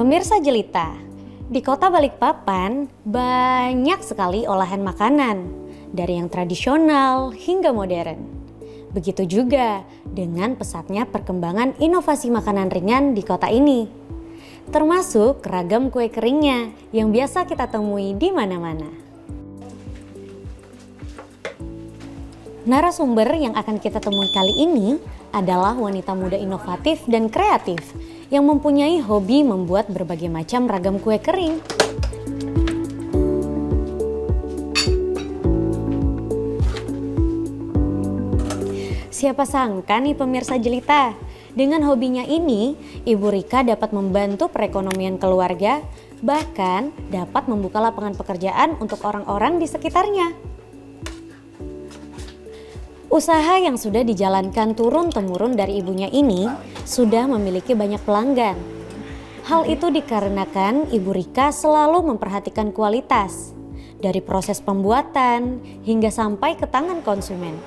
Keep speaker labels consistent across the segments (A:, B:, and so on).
A: Pemirsa Jelita, di kota Balikpapan banyak sekali olahan makanan, dari yang tradisional hingga modern. Begitu juga dengan pesatnya perkembangan inovasi makanan ringan di kota ini. Termasuk ragam kue keringnya yang biasa kita temui di mana-mana. Narasumber yang akan kita temui kali ini adalah wanita muda inovatif dan kreatif yang mempunyai hobi membuat berbagai macam ragam kue kering. Siapa sangka nih pemirsa Jelita, dengan hobinya ini, Ibu Rika dapat membantu perekonomian keluarga, bahkan dapat membuka lapangan pekerjaan untuk orang-orang di sekitarnya. Usaha yang sudah dijalankan turun-temurun dari ibunya ini sudah memiliki banyak pelanggan. Hal itu dikarenakan Ibu Rika selalu memperhatikan kualitas, dari proses pembuatan hingga sampai ke tangan konsumen.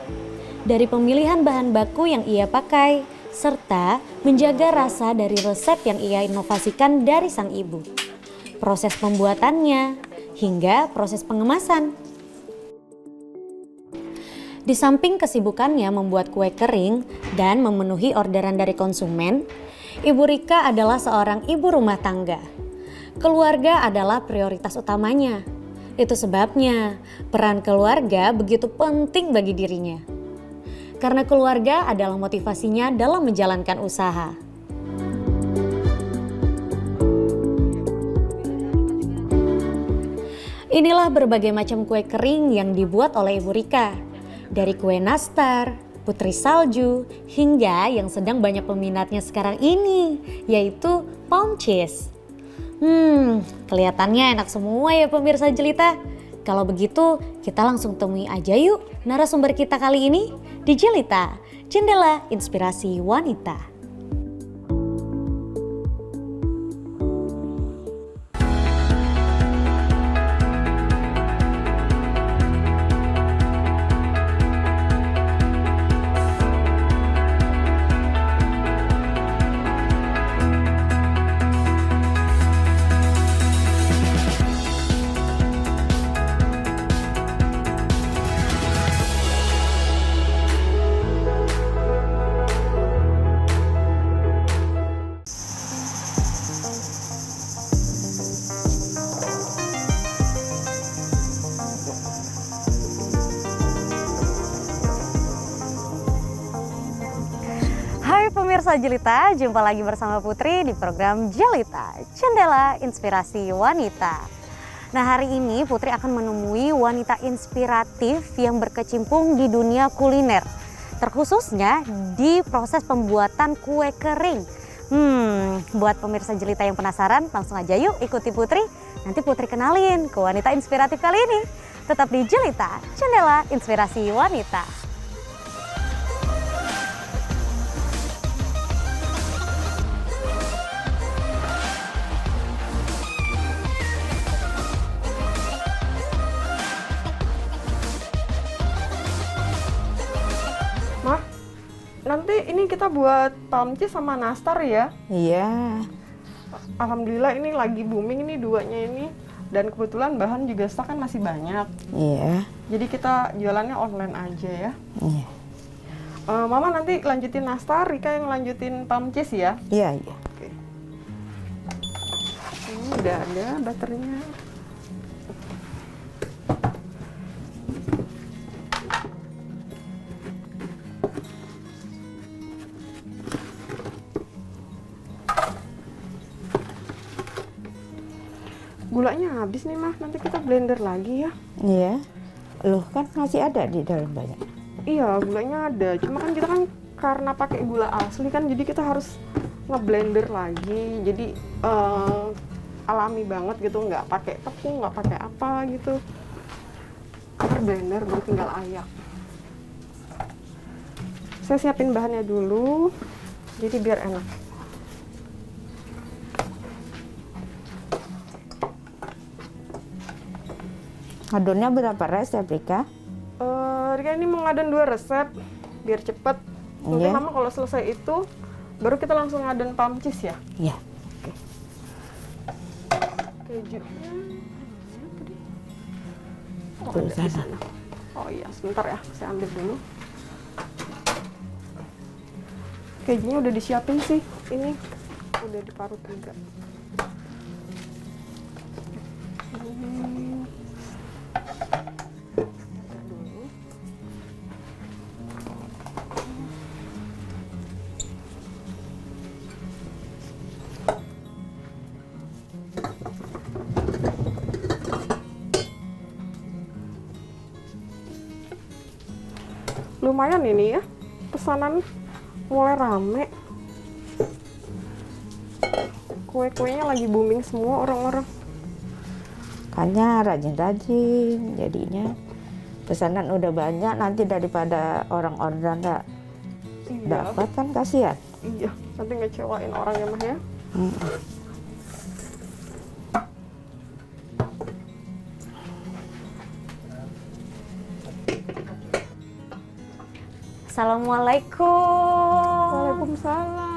A: Dari pemilihan bahan baku yang ia pakai, serta menjaga rasa dari resep yang ia inovasikan dari sang ibu. Proses pembuatannya, hingga proses pengemasan. Di samping kesibukannya membuat kue kering dan memenuhi orderan dari konsumen, Ibu Rika adalah seorang ibu rumah tangga. Keluarga adalah prioritas utamanya. Itu sebabnya peran keluarga begitu penting bagi dirinya. Karena keluarga adalah motivasinya dalam menjalankan usaha. Inilah berbagai macam kue kering yang dibuat oleh Ibu Rika. Dari kue nastar, putri salju, hingga yang sedang banyak peminatnya sekarang ini, yaitu pound cheese. Kelihatannya enak semua ya pemirsa Jelita. Kalau begitu, kita langsung temui aja yuk narasumber kita kali ini di Jelita, Jendela Inspirasi Wanita. Pemirsa Jelita, jumpa lagi bersama Putri di program Jelita, Jendela Inspirasi Wanita. Nah, hari ini Putri akan menemui wanita inspiratif yang berkecimpung di dunia kuliner, terkhususnya di proses pembuatan kue kering. Buat pemirsa Jelita yang penasaran, langsung aja yuk ikuti Putri. Nanti Putri kenalin ke wanita inspiratif kali ini. Tetap di Jelita, Jendela Inspirasi Wanita.
B: Nanti ini kita buat pound cheese sama nastar ya?
C: Iya.
B: Alhamdulillah ini lagi booming ini duanya ini. Dan kebetulan bahan juga stok kan masih banyak.
C: Iya.
B: Jadi kita jualannya online aja ya.
C: Iya.
B: Mama nanti lanjutin nastar, Rika yang lanjutin pound cheese ya?
C: Iya, iya.
B: Oke. Ini udah ada baterainya. Gulanya habis nih Mah, nanti kita blender lagi ya.
C: Iya. Loh kan masih ada di dalam banyak.
B: Iya, gulanya ada. Cuma kan kita kan karena pakai gula asli kan, jadi kita harus ngeblender lagi. Jadi alami banget gitu, nggak pakai tepung, nggak pakai apa gitu. Kita blender baru tinggal ayak. Saya siapin bahannya dulu, jadi biar enak.
C: Ngadonnya berapa resep, Rika?
B: Rika ini mau ngadon 2 resep biar cepet. Nanti Mama kalau selesai itu baru kita langsung ngadon pound cheese ya.
C: Iya.
B: Oke. keju. Oh,
C: Tuh,
B: ada di
C: sana.
B: sana. Oh iya, sebentar ya, saya ambil dulu. Kejunya udah disiapin sih, ini udah diparut juga. Hmm. Dulu. Lumayan ini ya, pesanan mulai rame. Kue-kuenya lagi booming semua orang-orang.
C: Makanya rajin-rajin jadinya. Pesanan udah banyak, nanti daripada orang orderan nggak dapat kan kasihan.
B: Iya, nanti ngecewain orang ya mah ya.
A: Assalamualaikum.
B: Waalaikumsalam.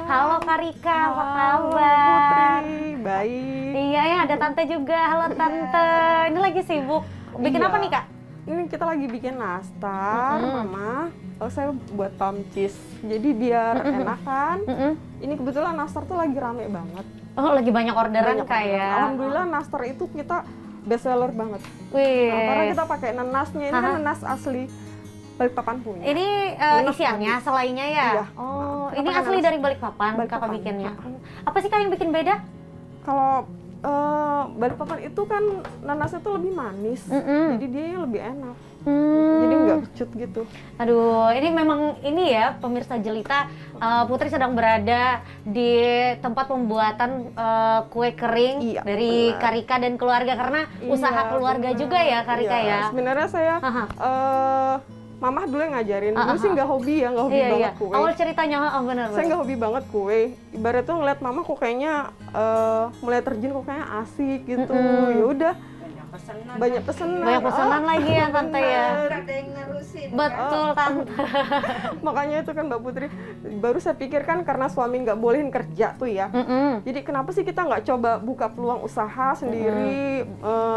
A: Halo Kak Rika, apa
B: Halo,
A: kabar?
B: Putri, baik.
A: Iya ya, ada Tante juga. Halo Tante. Ini lagi sibuk. Bikin
B: Iya.
A: apa nih Kak?
B: Ini kita lagi bikin nastar, Mama. Oh, saya buat pamcis. Jadi biar enakan. Ini kebetulan nastar tuh lagi rame banget.
A: Oh, lagi banyak orderan
B: Banyak
A: Kak
B: orderan.
A: ya?
B: Alhamdulillah nastar itu kita best seller banget.
A: Wih.
B: Nah, karena kita pakai nanasnya, ini kan
A: Aha.
B: nanas asli Balikpapan punya.
A: Ini
B: Nanas
A: isiannya,
B: manis.
A: selainya ya?
B: Iya.
A: Oh,
B: Kita
A: ini
B: pakai
A: asli
B: nanas.
A: dari Balikpapan, Kakak
B: Balikpapan.
A: bikinnya.
B: Heeh.
A: Apa sih Kak yang bikin beda?
B: Kalau Balikpapan itu kan nanasnya tuh lebih manis, jadi dia lebih enak. Jadi nggak kecut gitu.
A: Aduh, ini memang ini ya pemirsa Jelita, Putri sedang berada di tempat pembuatan kue kering
B: Iya,
A: dari
B: benar.
A: Kak Rika dan keluarga karena usaha
B: Iya,
A: keluarga
B: benar.
A: juga ya Kak Rika
B: Iya,
A: ya.
B: sebenarnya saya
A: Aha.
B: Mamah dulu yang ngajarin. Dulu sih nggak hobi ya, nggak hobi
A: Iya iya.
B: banget kue.
A: Awal ceritanya benar.
B: Saya nggak hobi banget kue. Ibarat tuh ngeliat mama kok kayaknya mulai terjun kok kayaknya asik gitu. Ya udah. Banyak pesanan.
A: Banyak pesanan lagi ya Tante ya.
C: Ada yang nerusin.
A: Betul Tante.
B: Makanya itu kan Mbak Putri, baru saya pikirkan karena suami nggak bolehin kerja tuh ya. Jadi kenapa sih kita nggak coba buka peluang usaha sendiri,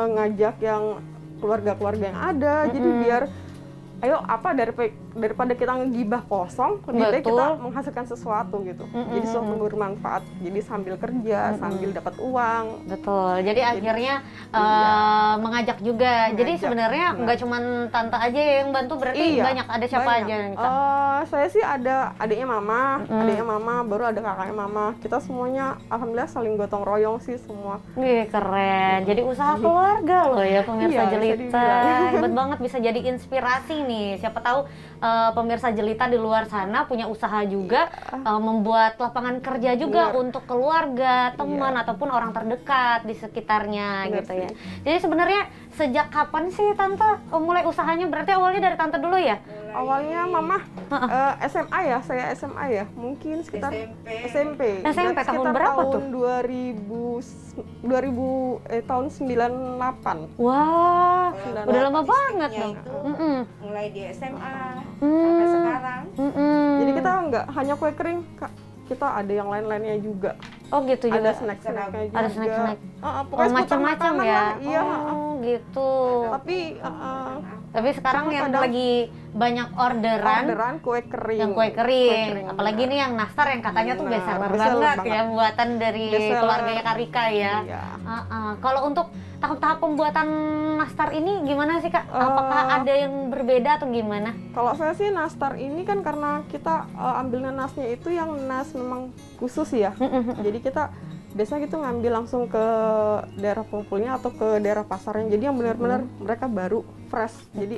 B: ngajak yang keluarga-keluarga yang ada, jadi biar ayo apa daripada kita ngegibah kosong, lebih baik
A: Betul.
B: kita menghasilkan sesuatu gitu. Jadi sesuatu yang bermanfaat. Jadi sambil kerja, sambil dapat uang.
A: Betul. Jadi akhirnya mengajak juga. Jadi
B: Mengajak,
A: sebenarnya
B: benar.
A: nggak cuma Tante aja yang bantu, berarti
B: Iya,
A: banyak. Ada siapa
B: banyak.
A: aja nih Kak?
B: Saya sih ada adiknya mama, baru ada kakaknya mama. Kita semuanya alhamdulillah saling gotong royong sih semua.
A: Wih keren, jadi usaha keluarga loh ya pemirsa
B: Iya, bisa
A: Jelita.
B: dibilang.
A: Hebat banget, bisa jadi inspirasi nih. Siapa tahu pemirsa Jelita di luar sana punya usaha juga, membuat lapangan kerja juga
B: Benar.
A: untuk keluarga, teman
B: Iya.
A: ataupun orang terdekat di sekitarnya
B: Benar
A: gitu
B: sih.
A: ya. Jadi sebenarnya sejak kapan sih Tante mulai usahanya? Berarti awalnya dari Tante dulu ya?
B: Awalnya mama SMA ya, saya SMA ya, mungkin sekitar SMP.
A: SMP,
B: Berarti
A: tahun
B: sekitar
A: berapa
B: tahun
A: tuh?
B: 2000 tahun 98.
A: Wah,
B: Sudah
A: udah lama
C: statistiknya
A: banget dong.
C: itu mulai di SMA sampai sekarang.
B: Jadi kita nggak hanya kue kering, Kak. Kita ada yang lain-lainnya juga.
A: Oh gitu juga.
B: Ada snack-snacknya juga.
A: Ada snack-snack.
B: Pokoknya
A: Oh,
B: seputar
A: macam-macam
B: makanan
A: ya.
B: lah, Iya.
A: Oh, gitu.
B: Tapi
A: Tapi sekarang
B: cuma
A: yang
B: kadang-
A: lagi banyak orderan
B: orderan kue kering.
A: yang kue kering. Apalagi
B: benar.
A: nih yang nastar yang katanya tuh
B: Benar,
A: bestseller
B: bestseller
A: banget
B: banget.
A: ya, buatan dari
B: Bestseller.
A: keluarganya Kak Rika ya.
B: Iya.
A: Kalau untuk tahap-tahap pembuatan nastar ini gimana sih Kak? Apakah ada yang berbeda atau gimana?
B: Kalau saya sih nastar ini kan karena kita ambil nanasnya itu yang nanas memang khusus ya. Jadi kita biasanya gitu ngambil langsung ke daerah pengumpulnya atau ke daerah pasarnya. Jadi yang benar-benar mereka baru fresh. Jadi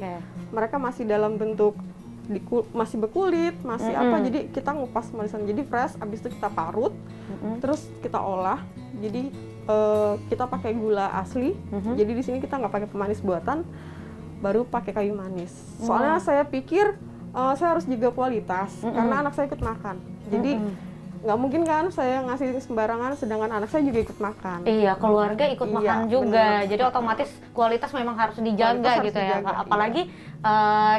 B: mereka masih dalam bentuk masih berkulit, masih apa. Jadi kita ngupas manisan. Jadi fresh. Abis itu kita parut, terus kita olah. Jadi kita pakai gula asli. Jadi di sini kita nggak pakai pemanis buatan, baru pakai kayu manis. Soalnya saya pikir saya harus jaga kualitas karena anak saya ikut makan. Jadi nggak mungkin kan saya ngasih sembarangan sedangkan anak saya juga ikut makan.
A: Iya, keluarga ikut
B: Iya,
A: makan juga.
B: bener.
A: Jadi otomatis kualitas memang harus dijaga
B: Kualitas harus
A: gitu ya.
B: dijaga,
A: Apalagi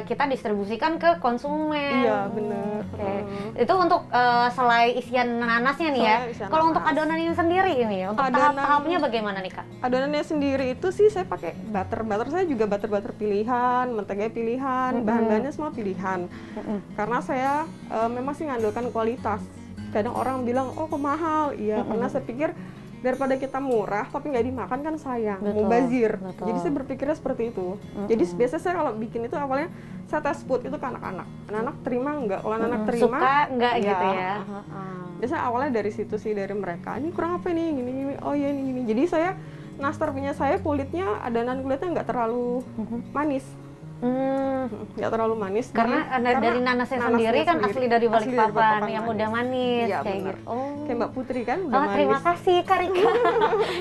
A: kita distribusikan ke konsumen.
B: Iya, bener.
A: Oke. Itu untuk selai isian nanasnya nih ya.
B: Selai isian
A: Kalau untuk
B: nanas.
A: adonannya sendiri ini, untuk
B: Adonan-
A: tahap-tahapnya bagaimana nih Kak?
B: Adonannya sendiri itu sih saya pakai butter. Butter saya juga butter pilihan, mentega pilihan, bahan-bahannya semua pilihan. Karena saya memang sih ngandalkan kualitas. Kadang orang bilang, oh kok mahal? Iya, karena saya pikir daripada kita murah tapi nggak dimakan kan sayang,
A: Betul,
B: mubazir.
A: betul.
B: Jadi saya berpikirnya seperti itu. Jadi biasanya saya kalau bikin itu awalnya saya tes food itu ke anak-anak. Anak-anak terima nggak? Kalau anak terima,
A: Suka nggak
B: iya.
A: gitu ya?
B: Biasanya awalnya dari situ sih, dari mereka. Ini kurang apa nih? Gini. Oh iya ini gini. Jadi saya nastar punya saya kulitnya, adonan kulitnya nggak terlalu manis. Nggak terlalu manis.
A: Karena dari nanasnya sendiri kan asli dari Balikpapan yang udah manis
B: Iya,
A: kayak
B: bener.
A: gitu. Oh.
B: Kayak Mbak Putri kan udah
A: Oh,
B: manis.
A: terima kasih Kak Rika.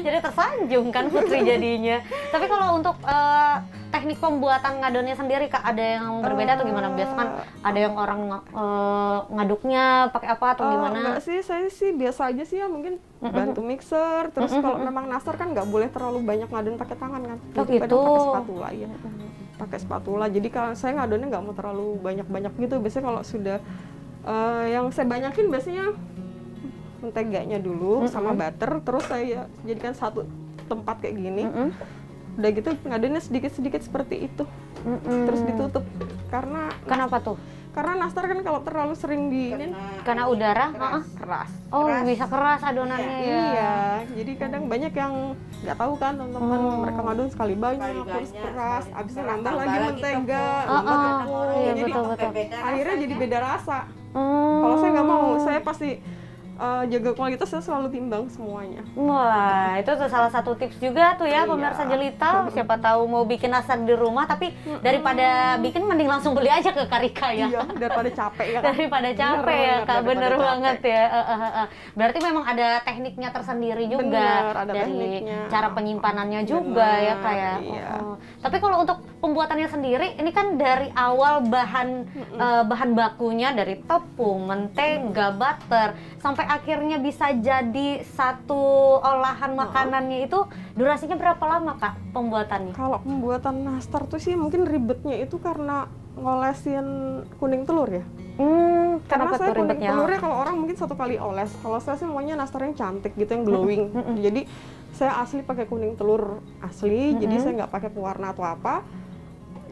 A: Jadi tersanjung kan Putri jadinya. Tapi kalau untuk teknik pembuatan ngadonnya sendiri Kak, ada yang berbeda atau gimana? Biasa kan ada yang orang ngaduknya pakai apa atau gimana?
B: Enggak sih, saya sih biasa aja sih ya, mungkin bantu mixer. Terus kalau memang nastar kan nggak boleh terlalu banyak ngadon pakai tangan kan.
A: Oh,
B: Jadi kadang
A: gitu.
B: pakai spatula ya. Pakai spatula. Jadi kalau saya ngadonnya nggak mau terlalu banyak-banyak gitu. Biasanya kalau sudah yang saya banyakin biasanya menteganya dulu sama butter, terus saya jadikan satu tempat kayak gini. Udah gitu ngadonnya sedikit-sedikit seperti itu. Terus ditutup.
A: Kenapa tuh?
B: Karena nastar kan kalau terlalu sering di ini
A: Karena udara?
B: keras.
A: Oh, bisa keras adonannya ya.
B: Iya, jadi kadang banyak yang nggak tahu kan teman-teman, mereka ngadon sekali banyak, terus keras, abisnya nambah lagi mentega, nambah tepung,
A: Iya,
B: jadi
A: betul.
B: akhirnya jadi beda rasa. Kalau saya nggak mau, saya pasti jaga kualitas, saya selalu timbang semuanya.
A: Wah, itu tuh salah satu tips juga tuh ya pemirsa Jelita. Siapa tahu mau bikin nastar di rumah, tapi daripada bikin mending langsung beli aja ke Karika ya.
B: Iya, daripada capek ya.
A: Daripada capek ya Kak,
B: daripada
A: bener
B: capek.
A: banget ya. Berarti memang ada tekniknya tersendiri juga.
B: Bener, ada
A: dari
B: tekniknya.
A: cara penyimpanannya juga ya Kak ya.
B: Iya.
A: Tapi kalau untuk pembuatannya sendiri, ini kan dari awal bahan bakunya dari tepung, mentega, butter, sampai akhirnya bisa jadi satu olahan makanannya itu durasinya berapa lama Kak pembuatannya?
B: Kalau pembuatan nastar tuh sih mungkin ribetnya itu karena ngolesin kuning telur ya. Karena
A: Kenapa
B: saya
A: tuh
B: kuning
A: ribetnya?
B: telurnya kalau orang mungkin satu kali oles. Kalau saya sih maunya nastar yang cantik gitu, yang glowing. Jadi saya asli pakai kuning telur asli, jadi saya nggak pakai pewarna atau apa.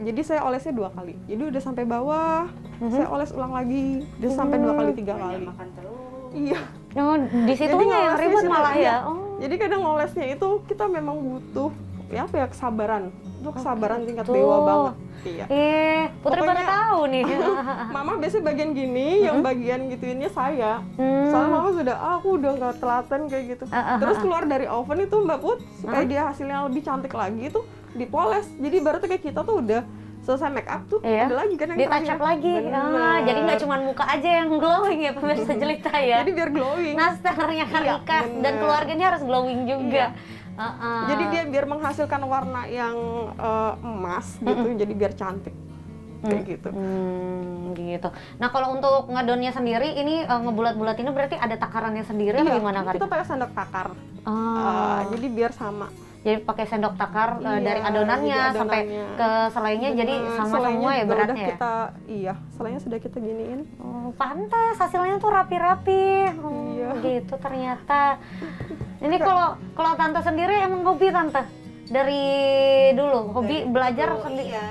B: Jadi saya olesnya 2 kali. Jadi udah sampai bawah, saya oles ulang lagi. Dia sampai 2 kali 3 kali.
C: Makan terus.
B: Iya.
A: Oh, di situnya yang
B: ngolesnya
A: ribet
B: situ,
A: malah
B: iya.
A: ya. Oh.
B: Jadi kadang ngolesnya itu kita memang butuh ya apa ya, kesabaran. Itu kesabaran tingkat
A: Tuh.
B: dewa banget. Iya.
A: Putri pada
B: Pokoknya-
A: tahu nih.
B: Mama biasanya bagian gini, yang bagian gituinnya saya. Soalnya mama sudah, aku udah nggak telaten kayak gitu. Terus keluar dari oven itu Mbak Put, supaya dia hasilnya lebih cantik lagi itu dipoles. Jadi berarti kayak kita tuh udah selesai make up tuh,
A: Iya.
B: ada lagi kan yang
A: Di touch up
B: terakhir.
A: lagi.
B: Bener.
A: Jadi nggak cuma muka aja yang glowing ya pemirsa Jelita ya.
B: Jadi biar glowing.
A: Nastarnya kan
B: Iya,
A: Rika dan
B: bener.
A: keluarganya harus glowing juga.
B: Jadi dia biar menghasilkan warna yang emas gitu, jadi biar cantik. Kayak gitu.
A: Gitu. Nah kalau untuk ngadonnya sendiri ini ngebulat-bulatinnya berarti ada takarannya sendiri atau gimana Kak?
B: Kita pakai sendok takar. Jadi biar sama.
A: Jadi pakai sendok takar
B: Iya,
A: dari adonannya
B: jadi
A: sampai
B: adonannya.
A: ke selainya jadi
B: Bener,
A: sama
B: selainya
A: semua ya
B: juga
A: beratnya
B: udah
A: ya?
B: kita, iya, selainya sudah kita giniin.
A: Pantas hasilnya tuh rapi-rapi.
B: Iya.
A: Gitu ternyata. Ini kalau tante sendiri emang hobi tante dari dulu hobi belajar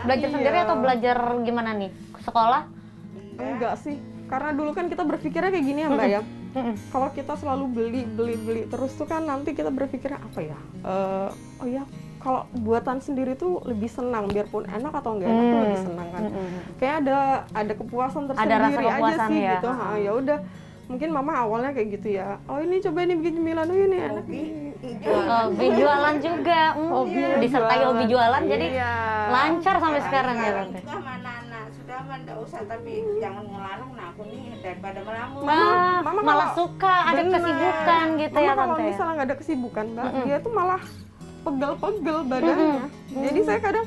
A: belajar sendiri
B: Iya.
A: atau belajar gimana nih sekolah?
B: Enggak sih, karena dulu kan kita berpikirnya kayak gini ya Mbak ya. Kalau kita selalu beli terus tuh kan nanti kita berpikirnya apa ya? Oh ya, kalau buatan sendiri tuh lebih senang, biarpun enak atau enggak enak tuh lebih senang kan. Kayak ada kepuasan tersendiri
A: rasa kepuasan
B: aja sih
A: ya.
B: gitu. Ya udah, mungkin mama awalnya kayak gitu ya. Oh ini coba ini bikin cemilan, oh ini enak.
A: Hobi jualan juga, disertai hobi jualan jadi
B: Iya.
A: lancar sampai sekarang ya tante.
C: Juga sama anak sudah mah enggak usah, tapi jangan ngelarang. Nah aku nih daripada melamun.
B: Mama
A: Malah
B: kalau-
A: suka ada
B: Bener.
A: kesibukan gitu
B: Mama
A: ya
B: kalau
A: tante.
B: misalnya nggak ada kesibukan Mbak, dia tuh malah pegel-pegel badannya. Jadi saya kadang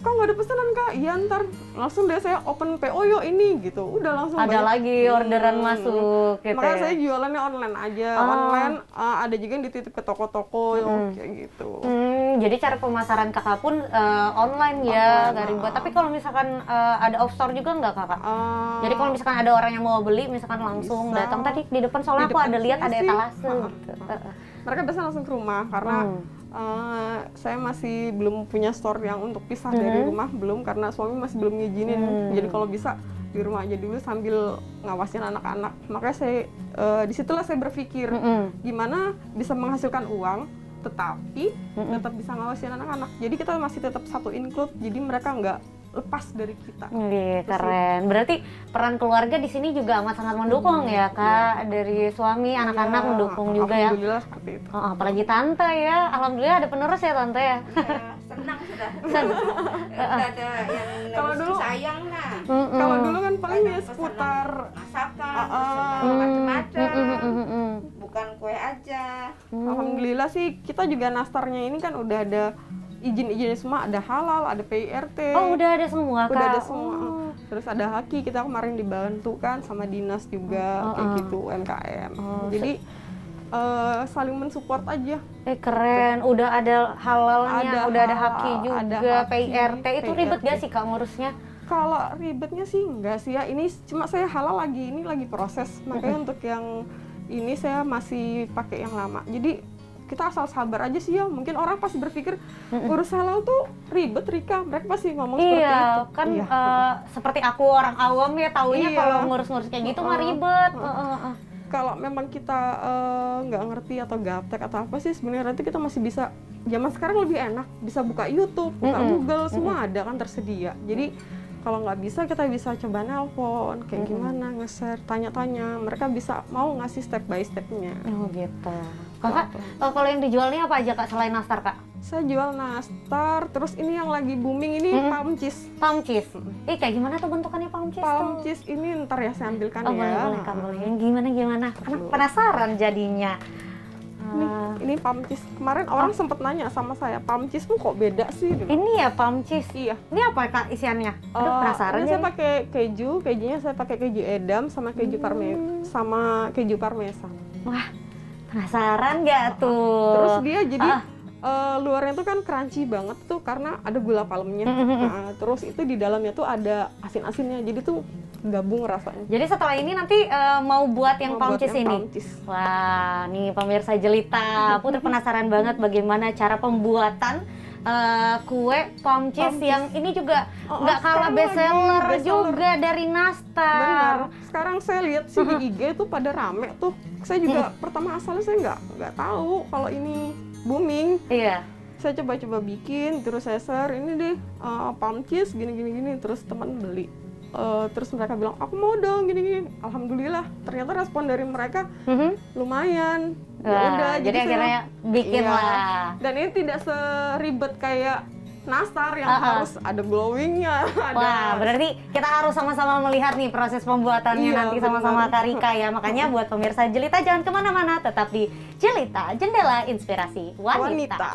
B: kok nggak ada pesanan Kak? Iya ntar langsung deh saya open PO yuk ini gitu. Udah langsung
A: Ada
B: banyak.
A: lagi orderan masuk gitu
B: Makanya
A: ya.
B: saya jualannya online aja.
A: Oh.
B: Online ada juga yang dititip ke toko-toko kayak gitu.
A: Jadi cara pemasaran kakak pun online ya,
B: Online,
A: nggak ribet. Tapi kalau misalkan ada off store juga nggak kakak? Jadi kalau misalkan ada orang yang mau beli, misalkan langsung
B: Bisa.
A: datang tadi di depan, soalnya
B: Di
A: aku
B: depan
A: ada lihat
B: sini
A: ada
B: sih.
A: etalase
B: Heeh,
A: gitu.
B: mereka biasanya langsung ke rumah karena saya masih belum punya store yang untuk pisah dari rumah, belum, karena suami masih belum ngizinin. Jadi kalau bisa di rumah aja dulu sambil ngawasin anak-anak. Makanya saya disitulah saya berpikir gimana bisa menghasilkan uang tetapi tetap bisa ngawasin anak-anak. Jadi kita masih tetap satu include, jadi mereka nggak lepas dari kita.
A: Keren. Berarti peran keluarga di sini juga amat sangat mendukung ya kak, dari suami, anak-anak mendukung juga ya.
B: Alhamdulillah seperti itu.
A: Apalagi tante ya, alhamdulillah ada penerus ya tante ya.
C: Ya, senang sudah. Udah ada yang
B: Kalau dulu-
C: sayang nah.
B: Kalau dulu kan paling ya
C: Banyak
B: seputar
C: masakan, pesanan macam-macam. Bukan kue aja.
B: Alhamdulillah sih kita juga nastarnya ini kan udah ada izin-izin semua, ada halal, ada PIRT.
A: Oh udah ada semua kak?
B: Udah ada semua. Terus ada haki, kita kemarin dibantu kan sama dinas juga kayak gitu, UMKM. Jadi saling mensupport aja.
A: Keren, udah ada halalnya, udah ada haki
B: halal,
A: juga,
B: ada haki,
A: PIRT. Itu ribet
B: PIRT.
A: gak sih kak ngurusnya?
B: Kalau ribetnya sih enggak sih ya, ini cuma saya halal ini lagi proses. Makanya untuk yang ini saya masih pakai yang lama. Jadi kita asal sabar aja sih ya. Mungkin orang pasti berpikir urus halal tuh ribet, Rika. Mereka pasti ngomong seperti itu.
A: Iya, kan seperti aku orang awam ya taunya
B: Iya.
A: kalau ngurus-ngurus kayak gitu mah ribet.
B: Kalau memang kita nggak ngerti atau gaptek atau apa sih, sebenarnya nanti kita masih bisa. Zaman sekarang lebih enak, bisa buka YouTube, buka Google, semua ada kan tersedia. Jadi kalau nggak bisa, kita bisa coba nelpon, kayak gimana, nge-share, tanya-tanya. Mereka bisa mau ngasih step by stepnya.
A: Oh gitu. Kakak, kalau yang dijualnya apa aja kak selain nastar kak?
B: Saya jual nastar, terus ini yang lagi booming ini palm cheese.
A: Palm cheese. Kayak gimana tuh bentukannya palm cheese
B: Palm
A: tuh?
B: cheese ini ntar ya saya ambilkan
A: Oh
B: ya.
A: boleh, boleh kak, boleh. Yang gimana? Anak penasaran jadinya.
B: Ini palm cheese. Kemarin orang sempet nanya sama saya, palm cheese-mu kok beda sih? Gitu.
A: Ini ya palm cheese.
B: Iya.
A: Ini apa kak isiannya? Aduh penasaran
B: Ini
A: ya.
B: saya pakai kejunya saya pakai keju edam sama keju parmesan.
A: Wah, penasaran nggak tuh?
B: Terus dia jadi luarnya tuh kan crunchy banget tuh karena ada gula palmnya. Nah, terus itu di dalamnya tuh ada asin-asinnya. Jadi tuh gabung rasanya.
A: Jadi setelah ini nanti mau buat yang
B: Mau
A: palm
B: buat
A: cheese
B: yang
A: ini?
B: palm cheese.
A: Wah, nih pemirsa Jelita, Putri penasaran banget bagaimana cara pembuatan kue palm cheese yang ini juga nggak kalah
B: sekarang
A: bestseller
B: lagi bestseller.
A: juga dari nastar.
B: Benar. Sekarang saya lihat sih di IG tuh pada rame tuh. Saya juga pertama asalnya saya nggak tahu kalau ini booming.
A: Iya.
B: Saya coba-coba bikin, terus saya share ini deh palm cheese gini, terus teman beli. Terus mereka bilang aku mau dong gini. Alhamdulillah ternyata respon dari mereka lumayan. Ya
A: Wah,
B: udah,
A: jadi
B: saya-
A: akhirnya bikin
B: Iya.
A: lah.
B: Dan ini tidak seribet kayak nastar yang harus ada glowingnya.
A: Wah, berarti kita harus sama-sama melihat nih proses pembuatannya
B: Iya,
A: nanti sama-sama
B: benar.
A: Kak Rika ya. Makanya buat pemirsa Jelita jangan kemana-mana, tetap di Jelita, Jendela Inspirasi Wanita.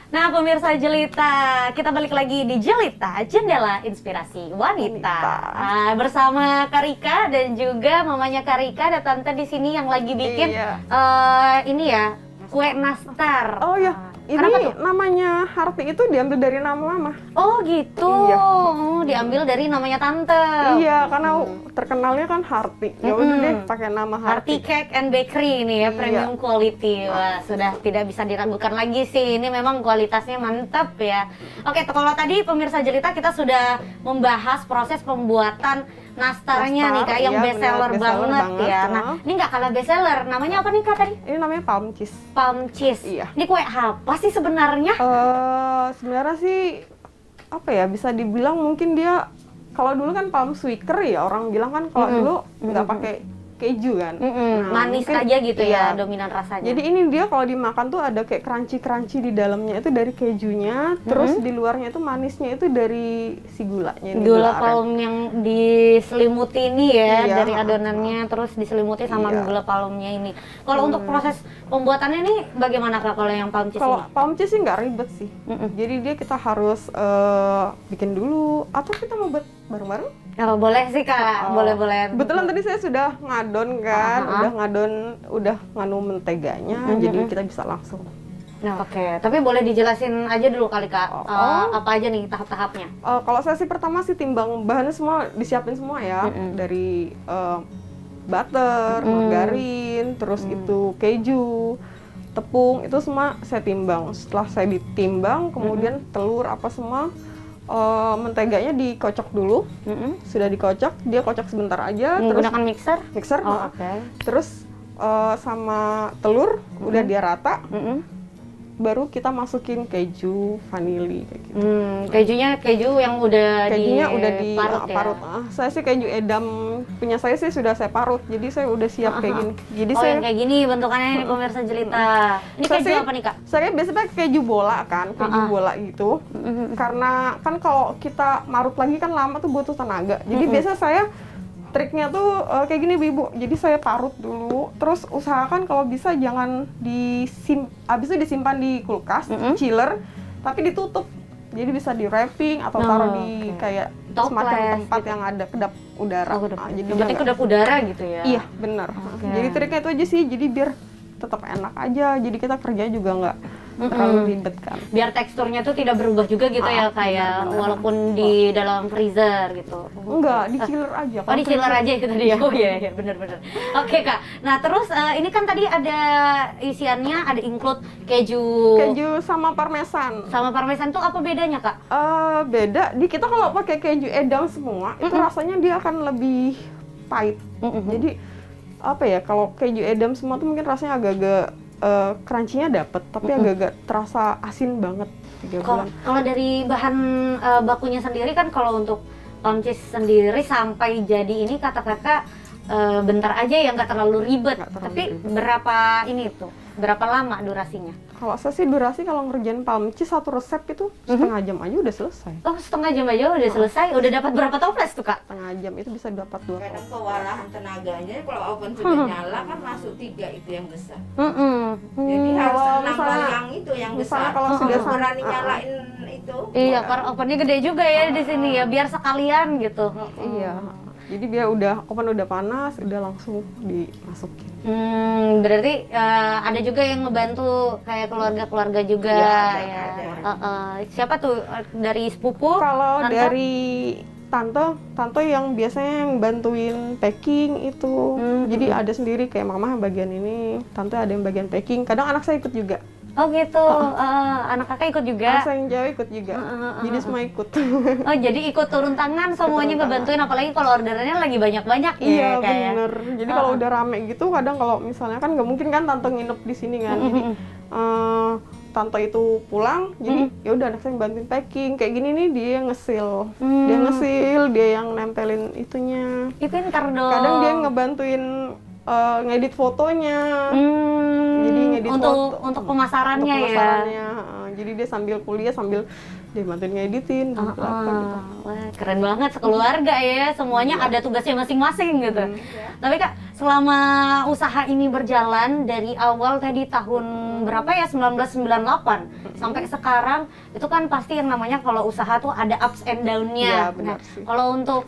A: Nah pemirsa Jelita, kita balik lagi di Jelita, Jendela Inspirasi Wanita. Bersama Kak Rika dan juga mamanya Kak Rika ada tante di sini yang lagi bikin
B: Iya.
A: ini ya kue nastar.
B: Oh ya,
A: Kenapa
B: ini
A: tuh?
B: namanya Harti itu diambil dari nama mama.
A: Oh gitu.
B: Iya.
A: Diambil dari namanya tante.
B: Iya, karena terkenalnya kan Harti. Ya udah deh pakai nama
A: Harti
B: Harti.
A: Cake and Bakery ini ya,
B: Iya.
A: premium quality. Wah, sudah tidak bisa diragukan lagi sih. Ini memang kualitasnya mantap ya. Oke, kalau tadi pemirsa Jelita kita sudah membahas proses pembuatan nastarnya nih
B: Nastar,
A: Kak, yang
B: iya,
A: bestseller
B: benar,
A: banget,
B: bestseller
A: ya.
B: banget,
A: Nah, ini nggak kalah bestseller. Namanya apa nih Kak tadi?
B: Ini namanya palm cheese.
A: Palm cheese.
B: Iya.
A: Ini kue apa sih sebenarnya?
B: Sebenarnya sih apa ya, bisa dibilang mungkin dia kalau dulu kan palm sweaker ya orang bilang kan kalau dulu nggak pakai keju kan.
A: Manis
B: mungkin-
A: aja gitu ya
B: iya.
A: dominan rasanya.
B: Jadi ini dia kalau dimakan tuh ada kayak crunchy di dalamnya itu dari kejunya, terus di luarnya itu manisnya itu dari si gulanya ini,
A: gula
B: aren.
A: palm yang diselimuti ini ya
B: Iya.
A: dari adonannya terus diselimuti sama
B: Iya.
A: gula palmnya ini. Kalau untuk proses pembuatannya ini bagaimana Kak kalau yang palm cheese
B: Kalau
A: ini?
B: palm cheese sih nggak ribet sih. Jadi dia kita harus bikin dulu atau kita mau buat bareng-bareng.
A: Oh, boleh sih Kak, boleh-boleh.
B: Kebetulan tadi saya sudah ngadon kan, udah nganu menteganya, jadi kita bisa langsung.
A: Nah, oke, tapi boleh dijelasin aja dulu kali Kak, apa aja nih tahap-tahapnya?
B: Kalau saya sih pertama sih timbang bahannya semua disiapin semua ya, dari butter, margarin, terus itu keju, tepung, itu semua saya timbang. Setelah saya ditimbang, kemudian telur apa semua, menteganya dikocok dulu. Sudah dikocok, dia kocok sebentar aja,
A: Menggunakan mixer?
B: mixer,
A: Oh, oke.
B: terus sama telur udah dia rata, baru kita masukin keju vanili kayak gitu.
A: Kejunya keju yang udah
B: Kejunya udah
A: diparut ya?
B: parut. Saya sih keju edam punya saya sih sudah saya parut, jadi saya udah siap kayak gini. Jadi
A: Oh,
B: saya
A: yang kayak gini bentukannya ini pemirsa jelita. Ini
B: Saya
A: keju
B: sih-
A: apa nih Kak?
B: saya biasanya pakai keju bola kan, keju bola gitu. Karena kan kalau kita marut lagi kan lama tuh butuh tenaga. Jadi biasa saya triknya tuh kayak gini Ibu. Jadi saya parut dulu, terus usahakan kalau bisa jangan habis itu disimpan di kulkas, chiller, tapi ditutup. Jadi bisa di wrapping atau taruh di kayak
A: Toples
B: semacam tempat
A: gitu.
B: yang ada kedap udara.
A: Oh, kedap.
B: Nah, jadi
A: Yang penting
B: nggak-
A: kedap udara gitu ya?
B: Iya, benar.
A: Oke.
B: Jadi triknya itu aja sih, jadi biar tetap enak aja. Jadi kita kerja juga nggak terlalu ribet kan.
A: Biar teksturnya tuh tidak berubah juga gitu ya kayak walaupun di dalam freezer gitu.
B: Enggak, di chiller aja.
A: Oh, di chiller aja itu tadi ya. Oh iya, benar-benar. Oke Kak. Nah terus ini kan tadi ada isiannya, ada include keju
B: Keju sama parmesan.
A: sama parmesan tuh apa bedanya Kak?
B: Beda. Di kita kalau pakai keju edam semua, itu rasanya dia akan lebih pahit. Jadi apa ya? Kalau keju edam semua tuh mungkin rasanya agak-agak crunchy-nya dapet, tapi agak-agak terasa asin banget 3 bulan.
A: Kalau dari bahan bakunya sendiri kan kalau untuk palm cheese sendiri sampai jadi ini kata kakak bentar aja ya nggak terlalu ribet.
B: Nggak terlalu
A: Tapi
B: ribet.
A: berapa ini tuh? Berapa lama durasinya?
B: Kalau saya sih durasi kalau ngerjain palm cheese satu resep itu setengah jam aja udah selesai.
A: Oh, setengah jam aja udah selesai. Udah dapat berapa toples tuh Kak?
B: Setengah jam itu bisa dapat 2
C: Kadang
B: toples.
C: kewalahan tenaganya kalau oven sudah nyala kan masuk 3 itu yang besar. Jadi
A: Hmm.
C: harus
B: Kalau
C: 6
B: misalnya-
C: yang itu yang
B: misalnya
C: besar.
B: kalau sudah
C: berani nyalain itu.
A: Iya, karena ovennya gede juga ya di sini ya, biar sekalian gitu.
B: Iya. Jadi dia oven udah panas, udah langsung dimasukin.
A: Berarti ada juga yang ngebantu kayak keluarga-keluarga juga
C: Iya,
A: ya.
C: ada.
A: Siapa tuh dari sepupu?
B: Kalau
A: Tante?
B: dari tante yang biasanya yang bantuin packing itu. Jadi ada sendiri kayak mama yang bagian ini, tante ada yang bagian packing. Kadang anak saya ikut juga.
A: Oh gitu, anak kakak ikut juga.
B: Anak saya yang cewek ikut juga. Jadi semua ikut.
A: Oh jadi ikut turun tangan semuanya ngebantuin, apalagi kalau orderannya lagi banyak-banyak ya
B: Iya
A: kayak.
B: bener. Jadi kalau udah rame gitu, kadang kalau misalnya kan nggak mungkin kan tante nginep di sini kan. Jadi tante itu pulang, jadi ya udah anak saya yang bantuin packing. Kayak gini nih dia yang ngesil, dia yang nempelin itunya.
A: Ih pintar dong.
B: Kadang dia ngebantuin ngedit fotonya. Jadi ngedit foto
A: untuk pemasarannya
B: untuk
A: ya.
B: pemasarannya. Jadi dia sambil kuliah sambil dia bantuin ngeditin, sambil apa gitu.
A: Wah, keren banget sekeluarga ya, semuanya ada tugasnya masing-masing gitu. Tapi Kak, selama usaha ini berjalan dari awal tadi tahun berapa ya, 1998 sampai sekarang, itu kan pasti yang namanya kalau usaha tuh ada ups and down-nya.
B: Iya, benar
A: Nah,
B: sih.
A: kalau untuk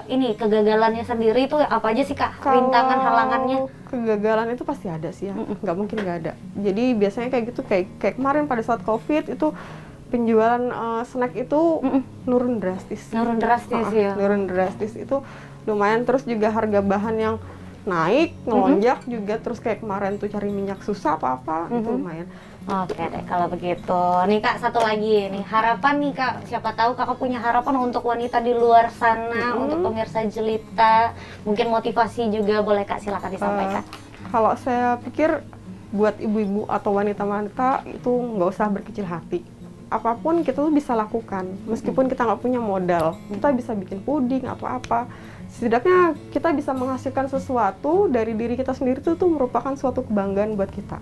A: ini kegagalannya sendiri itu apa aja sih Kak? Rintangan, halangannya?
B: Kegagalan itu pasti ada sih ya, nggak mungkin nggak ada. Jadi biasanya kayak gitu, kayak kemarin pada saat COVID itu penjualan snack itu nurun drastis.
A: Nurun drastis ya.
B: Nurun drastis itu lumayan, terus juga harga bahan yang naik, ngelonjak juga, terus kayak kemarin tuh cari minyak susah apa-apa, itu lumayan.
A: Oke deh kalau begitu. Nih Kak, satu lagi nih, harapan nih Kak, siapa tahu Kakak punya harapan untuk wanita di luar sana, untuk pemirsa jelita, mungkin motivasi juga boleh Kak, silakan disampaikan.
B: Kalau saya pikir buat ibu-ibu atau wanita-wanita itu nggak usah berkecil hati. apapun kita tuh bisa lakukan meskipun kita nggak punya modal. Kita bisa bikin puding apa-apa, setidaknya kita bisa menghasilkan sesuatu dari diri kita sendiri, tuh merupakan suatu kebanggaan buat kita.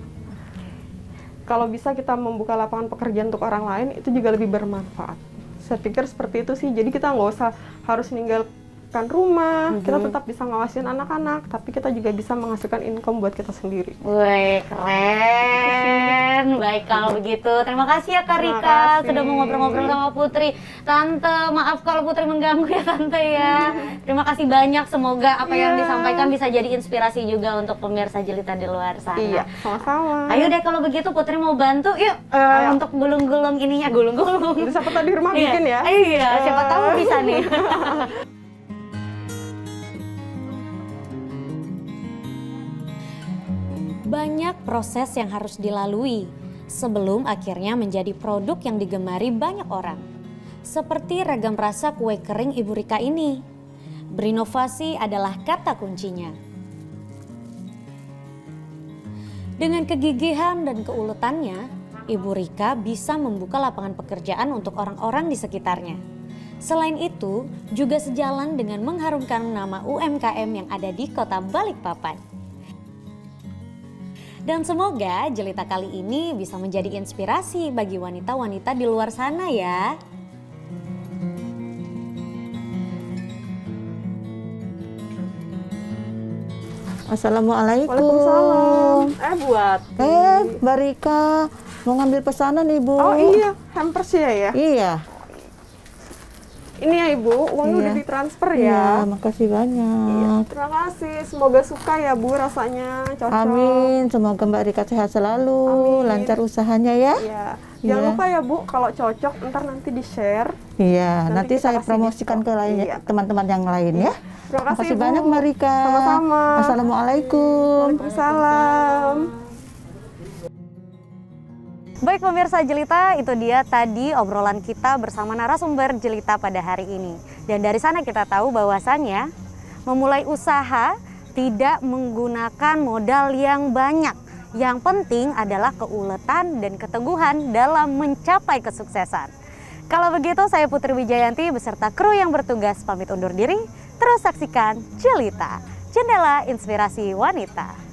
B: Kalau bisa kita membuka lapangan pekerjaan untuk orang lain, itu juga lebih bermanfaat. Saya pikir seperti itu sih. Jadi kita nggak usah harus meninggalkan rumah, kita tetap bisa ngawasin anak-anak, tapi kita juga bisa menghasilkan income buat kita sendiri.
A: Wih, keren. Baik kalau begitu. Terima kasih ya Kak
B: Terima
A: Rika
B: kasih.
A: sudah mau ngobrol-ngobrol sama Putri. Tante, maaf kalau Putri mengganggu ya Tante ya. Terima kasih banyak. Semoga apa yang
B: Iya.
A: disampaikan bisa jadi inspirasi juga untuk pemirsa Jelita di luar sana.
B: Iya, sama-sama.
A: Ayo deh kalau begitu Putri mau bantu yuk
B: Ayo.
A: untuk gulung-gulung ininya, gulung-gulung.
B: Siapa tahu di rumah bikin ya.
A: Iya, siapa tahu bisa nih. Banyak proses yang harus dilalui sebelum akhirnya menjadi produk yang digemari banyak orang. Seperti ragam rasa kue kering Ibu Rika ini. Berinovasi adalah kata kuncinya. Dengan kegigihan dan keuletannya, Ibu Rika bisa membuka lapangan pekerjaan untuk orang-orang di sekitarnya. Selain itu, juga sejalan dengan mengharumkan nama UMKM yang ada di Kota Balikpapan. Dan semoga Jelita kali ini bisa menjadi inspirasi bagi wanita-wanita di luar sana ya.
D: Assalamualaikum.
B: Waalaikumsalam. Buat.
D: Mbak Rika, mau ngambil pesanan Ibu.
B: Oh iya, hampers ya.
D: Iya.
B: Ini ya Ibu, uangnya
D: Iya.
B: udah ditransfer
D: Iya,
B: ya.
D: makasih
B: Iya,
D: banyak.
B: terima kasih. Semoga suka ya Bu rasanya, cocok.
D: Amin, semoga Mbak Rika sehat selalu,
B: Amin.
D: lancar usahanya ya.
B: Iya. Jangan
D: Iya.
B: lupa ya Bu, kalau cocok ntar nanti di-share.
D: Iya,
B: Nanti
D: nanti
B: kita
D: saya
B: kasih
D: promosikan ke
B: diskon.
D: lainnya,
B: Iya.
D: teman-teman yang lain ya.
B: Terima kasih,
D: Makasih
B: Bu.
D: banyak Mbak Rika.
B: Sama-sama.
D: Assalamualaikum.
B: Waalaikumsalam.
A: Baik pemirsa Jelita, itu dia tadi obrolan kita bersama narasumber Jelita pada hari ini. Dan dari sana kita tahu bahwasannya memulai usaha tidak menggunakan modal yang banyak. Yang penting adalah keuletan dan keteguhan dalam mencapai kesuksesan. Kalau begitu saya Putri Wijayanti beserta kru yang bertugas pamit undur diri. Terus saksikan Jelita, jendela inspirasi wanita.